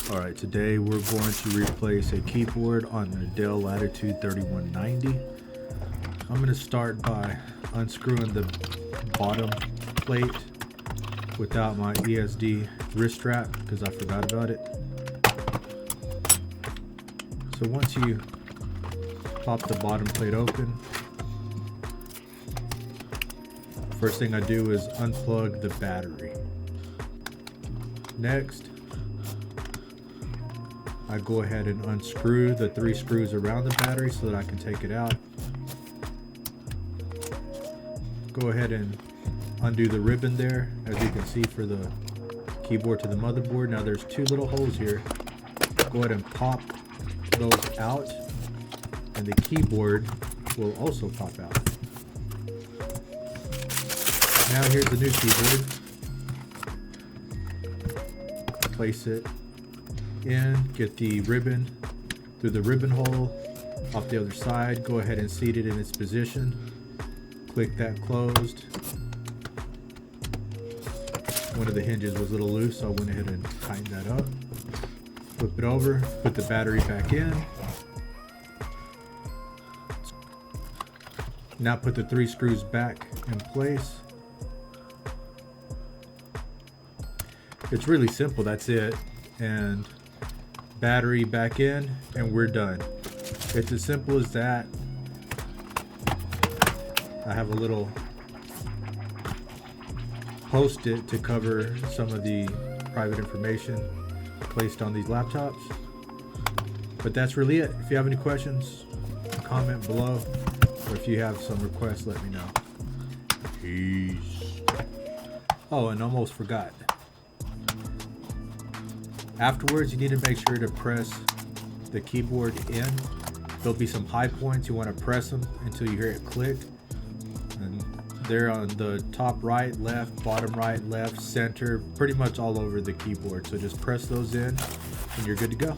Alright, today we're going to replace a keyboard on the Dell Latitude 3190. I'm going to start by unscrewing the bottom plate without my ESD wrist strap because I forgot about it. So once you pop the bottom plate open, first thing I do is unplug the battery. Next, I go ahead and unscrew the 3 screws around the battery so that I can take it out. Go ahead and undo the ribbon there, as you can see, for the keyboard to the motherboard. Now there's 2 little holes here. Go ahead and pop those out, and the keyboard will also pop out. Now here's the new keyboard. Place it in, get the ribbon through the ribbon hole off the other side. Go ahead and seat it in its position. Click that closed. One of the hinges was a little loose, so I went ahead and tightened that up. Flip it over, put the battery back in. Now put the 3 screws back in place. It's really simple, that's it. And battery back in, and we're done. It's as simple as that. I have a little post-it to cover some of the private information placed on these laptops. But that's really it. If you have any questions, comment below, or if you have some requests, let me know. Peace. Oh, and almost forgot. Afterwards, you need to make sure to press the keyboard in. There'll be some high points. You want to press them until you hear it click. And they're on the top right, left, bottom right, left, center, pretty much all over the keyboard. So just press those in and you're good to go.